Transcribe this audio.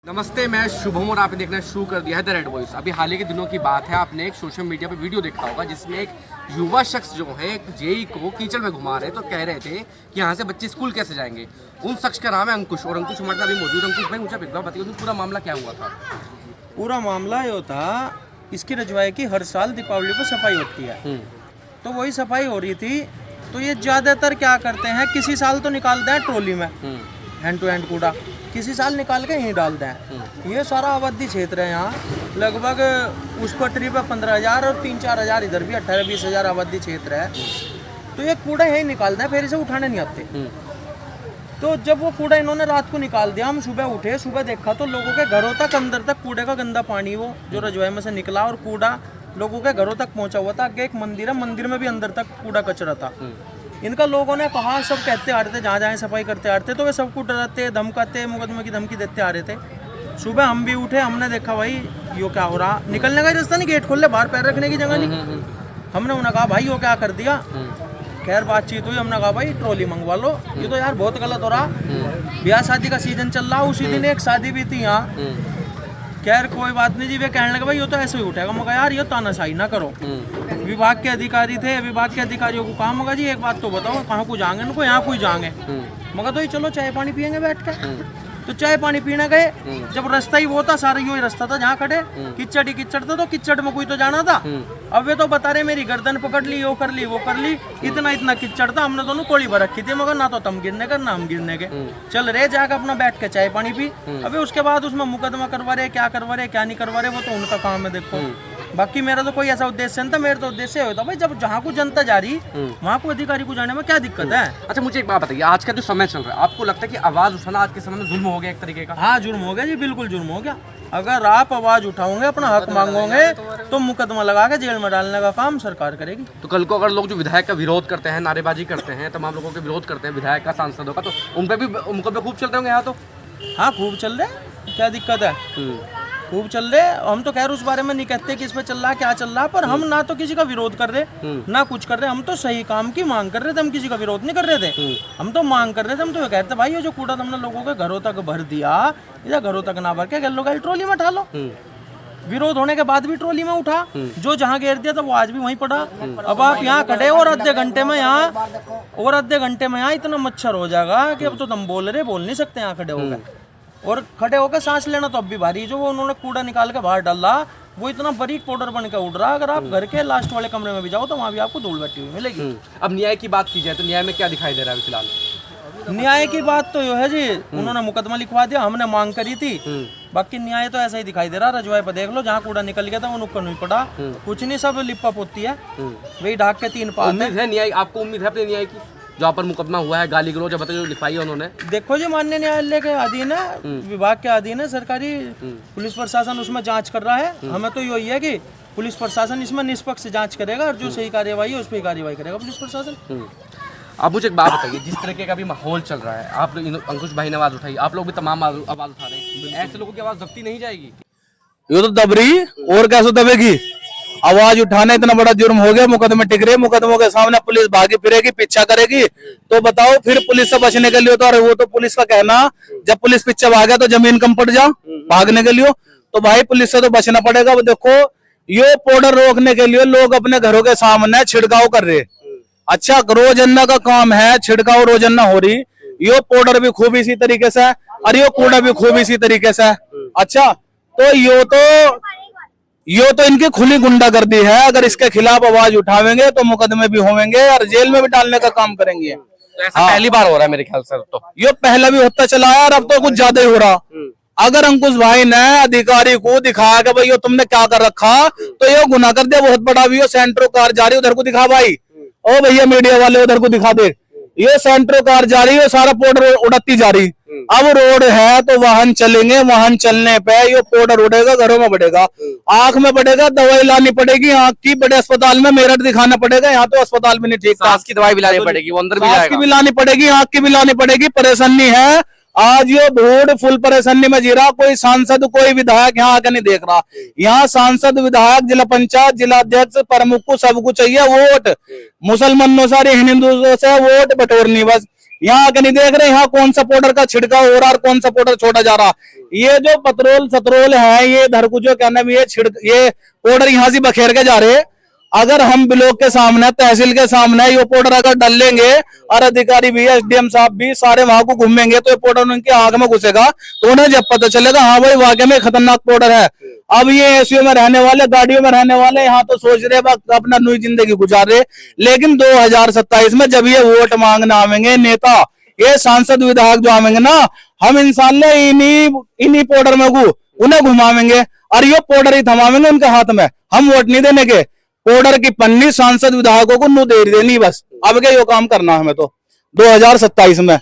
नमस्ते, मैं शुभम और आपने देखना शुरू कर दिया है द रेड वॉइस। अभी हाल ही के दिनों की बात है, आपने एक सोशल मीडिया पे वीडियो देखा होगा जिसमें एक युवा शख्स जो है एक जेई को कीचड़ में घुमा रहे तो कह रहे थे कि यहाँ से बच्चे स्कूल कैसे जाएंगे। उन शख्स का नाम है अंकुश और अंकुश हमारे साथ अभी मौजूद। अंकुश भाई, मुझे एक बात बताइए, पूरा मामला क्या हुआ था? पूरा मामला ये था, इसकी रजवाई की हर साल दीपावली पर सफाई होती है। तो वही सफाई हो रही थी, तो ये ज़्यादातर क्या करते हैं, किसी साल तो निकालते हैं ट्रॉली में हैंड टू हैंड कूड़ा, किसी साल निकाल के यहीं डालते हैं। ये सारा आबादी क्षेत्र है यहाँ, लगभग उस पटरी पर 15,000 और 3-4 हज़ार इधर भी 18-20 हज़ार आबादी क्षेत्र है। तो ये कूड़ा यहीं निकालते हैं, फिर इसे उठाने नहीं आते। तो जब वो कूड़ा इन्होंने रात को निकाल दिया, हम सुबह उठे, सुबह देखा तो लोगों के घरों तक अंदर तक कूड़े का गंदा पानी वो जो रजवाई में से निकला और कूड़ा लोगों के घरों तक पहुंचा हुआ था। आगे एक मंदिर है, मंदिर में भी अंदर तक कूड़ा कचरा था। इनका लोगों ने कहा, सब कहते आ रहे थे, जहाँ जहाँ सफाई करते आ रहे थे, तो वे सबको डराते धमकाते मुकदमे की धमकी देते आ रहे थे। सुबह हम भी उठे, हमने देखा भाई यो क्या हो रहा, निकलने का रास्ता नहीं, गेट खोल ले, बाहर पैर रखने की जगह नहीं। हमने उन्हें कहा भाई यो क्या कर दिया। खैर बातचीत हुई, हमने कहा भाई ट्रॉली मंगवा लो, ये तो यार बहुत गलत हो रहा। ब्याह शादी का सीजन चल रहा, उसी दिन एक शादी भी थी यहाँ। खैर कोई बात नहीं जी, वे कहने लगे भाई ये तो ऐसे ही उठेगा। मगर यार ये तानाशाही ना करो। विभाग के अधिकारी थे, विभाग के अधिकारियों को काम होगा जी एक बात तो बताओ, कहाँ को जाएंगे इनको, यहाँ कोई जाएंगे। मगर तो ये चलो चाय पानी पियेंगे बैठ के। तो चाय पानी पीने गए, जब रास्ता ही वो था, सारा यो ही रास्ता था जहाँ खड़े, कीचड़ ही कीचड़ था, तो कीचड़ में कोई तो जाना था। अब वे तो बता रहे मेरी गर्दन पकड़ ली, वो कर ली, वो कर ली, इतना इतना कीचड़ था। हमने दोनों कोड़ी भर रखी थी, मगर ना तो तुम गिरने का ना हम गिरने के। चल रहे जाकर अपना बैठ के चाय पानी पी। अबे उसके बाद उसमें मुकदमा करवा रहे, क्या करवा रहे क्या नहीं करवा रहे, वो तो उनका काम है देखो। बाकी मेरा तो कोई ऐसा उद्देश्य नहीं था। मेरा तो उद्देश्य होता भाई, जब जहाँ को जनता जा रही वहाँ को अधिकारी को जाने में क्या दिक्कत है। अच्छा, मुझे एक बात बताइए, आज का जो समय चल रहा है, आपको लगता है कि आवाज उठाना आज के समय में जुल्म हो गया एक तरीके का? हाँ जुर्म हो गया जी, बिल्कुल जुर्म हो गया। अगर आप आवाज उठाओगे, अपना हक मांगोगे, तो मुकदमा लगा के जेल में डालने का काम सरकार करेगी। तो कल को अगर लोग जो विधायक का विरोध करते हैं, नारेबाजी करते हैं, तमाम लोगों के विरोध करते हैं विधायक का, सांसदों का, तो उन पर भी मुकदमे खूब चल रहे होंगे यहाँ तो? हाँ खूब चल रहे, क्या दिक्कत है, खूब चल रहे। हम तो खैर उस बारे में नहीं कहते कि इस पे चल रहा है क्या चल रहा है, पर हम ना तो किसी का विरोध कर रहे ना कुछ कर रहे, हम तो सही काम की मांग कर रहे थे, हम किसी का विरोध नहीं कर रहे थे। हम तो मांग कर रहे थे, हम तो ये कहते भाई ये जो कूड़ा तुमने लोगों के घरों तक भर दिया, या घरों तक ना भर के गल ट्रॉली में उठा लो। विरोध होने के बाद भी ट्रॉली में उठा, जो जहाँ घेर दिया था वो आज भी वहीं पड़ा। अब आप यहाँ खड़े और आधे घंटे में यहाँ इतना मच्छर हो जाएगा कि अब तो तुम बोल नहीं सकते यहाँ खड़े हो गए। और खड़े होकर सांस लेना तो अब भी भारी। जो वो उन्होंने कूड़ा निकाल के बाहर डाला, वो इतना बारीक पाउडर बन के उड़ रहा। अगर आप घर के लास्ट वाले कमरे में भी जाओ तो वहाँ भी आपको धूल बैठी हुई मिलेगी। अब न्याय की बात की जाए तो न्याय में क्या दिखाई दे रहा है फिलहाल? न्याय की बात तो यो है जी, उन्होंने मुकदमा लिखवा दिया, हमने मांग करी थी। बाकी न्याय तो ऐसा ही दिखाई दे रहा। रजवाई पर देख लो, जहाँ कूड़ा निकल गया था वो नुक्कड़ नहीं पड़ा, कुछ नहीं, सब लिपा पोती है, वही ढाक के 3 पात। उम्मीद है न्याय, आपको उम्मीद है अपने न्याय की? जहाँ पर मुकदमा हुआ है, गाली गलौज जो लिखवाई है उन्होंने, देखो जी माननीय न्यायालय के अधीन है, विभाग के अधीन है, सरकारी पुलिस प्रशासन उसमें जांच कर रहा है। हमें तो यही है कि पुलिस प्रशासन इसमें निष्पक्ष जांच करेगा और जो सही कार्यवाही है उस पर कार्रवाई करेगा पुलिस प्रशासन। आप मुझे एक बात बताइए, जिस तरीके का भी माहौल चल रहा है, आप अंकुश भाई ने आवाज उठाई, आप लोग भी तमाम आवाज उठा रहे हैं, ऐसे लोगों की आवाज दबती नहीं जाएगी? ये तो दब रही, और कैसे दबेगी? आवाज उठाना इतना बड़ा जुर्म हो गया, मुकदमे टिक रहे, मुकदमों के सामने पुलिस भागी फिरेगी, पीछा करेगी, तो बताओ फिर पुलिस से बचने के लिए तो, अरे वो तो पुलिस का कहना, जब पुलिस पीछे भागे तो जमीन कम पड़ जा भागने के लिए, तो भाई पुलिस से तो बचना पड़ेगा। वो देखो, ये पाउडर रोकने के लिए लोग अपने घरों के सामने छिड़काव कर रहे। अच्छा, रोजाना का काम है, छिड़काव रोजाना हो रही, ये पाउडर भी खूब इसी तरीके से, और ये कूड़ा भी खूब इसी तरीके से। अच्छा, तो ये तो इनकी खुली गुंडागर्दी है। अगर इसके खिलाफ आवाज उठावेंगे तो मुकदमे भी होंगे और जेल में भी डालने का काम करेंगे। तो ऐसा पहली बार हो रहा है मेरे ख्याल से। तो ये पहले भी होता चला है और अब तो कुछ ज्यादा ही हो रहा। अगर अंकुश भाई ने अधिकारी को दिखाया कि भाई ये तुमने क्या कर रखा, तो ये गुनाह कर दिया बहुत बड़ा। भी सेंट्रो कार जा रही, उधर को दिखा भाई, ओ भैया मीडिया वाले उधर को दिखा दे, ये सेंट्रो कार जा रही है, सारा पाउडर उड़ती जा रही। अब रोड है तो वाहन चलेंगे, वाहन चलने पे ये पाउडर उड़ेगा, घरों में बढ़ेगा, आंख में बढ़ेगा, दवाई लानी पड़ेगी आंख की, बड़े अस्पताल में मेरठ दिखाना पड़ेगा। यहाँ तो अस्पताल भी नहीं ठीक, सांस की दवाई भी लानी पड़ेगी, वो अंदर भी सांस की भी लानी पड़ेगी, आंख की भी लानी पड़ेगी, परेशानी है। आज ये भूड फुल परेशानी में जी रहा। कोई सांसद कोई विधायक यहाँ आके नहीं देख रहा। यहाँ सांसद विधायक जिला पंचायत जिला अध्यक्ष प्रमुख को सबको चाहिए वोट, मुसलमानों से हिंदुओं से वोट बटोरनी बस। यहाँ आके नहीं देख रहे यहाँ कौन सा पाउडर का छिड़काव हो रहा और कौन सा पाउडर छोड़ा जा रहा। ये जो पेट्रोल सत्रोल है ये इधर को जो क्या नाम ये पाउडर यहाँ से बखेर के जा रहे। अगर हम ब्लॉक के सामने तहसील के सामने ये पाउडर अगर डाल लेंगे और अधिकारी भी एसडीएम साहब भी सारे वहां को घूमेंगे तो ये पाउडर उनकी आंख में घुसेगा तो उन्हें जब पता चलेगा हाँ भाई वाकई में खतरनाक पाउडर है। अब ये एसयू में रहने वाले गाड़ियों में रहने वाले यहाँ तो सोच रहे अपना नई जिंदगी गुजार रहे, लेकिन 2027 में जब ये वोट मांगने आवेंगे नेता ये सांसद विधायक जो आवेंगे ना हम इंशाल्लाह इन्हीं पाउडर में उन्हें घुमावेंगे और ये पाउडर ही थमावेंगे उनके हाथ में। हम वोट नहीं देने के, पाउडर की पन्नी सांसद विधायकों को नू दे देनी बस। अब क्या यो काम करना हमें तो 2027 में।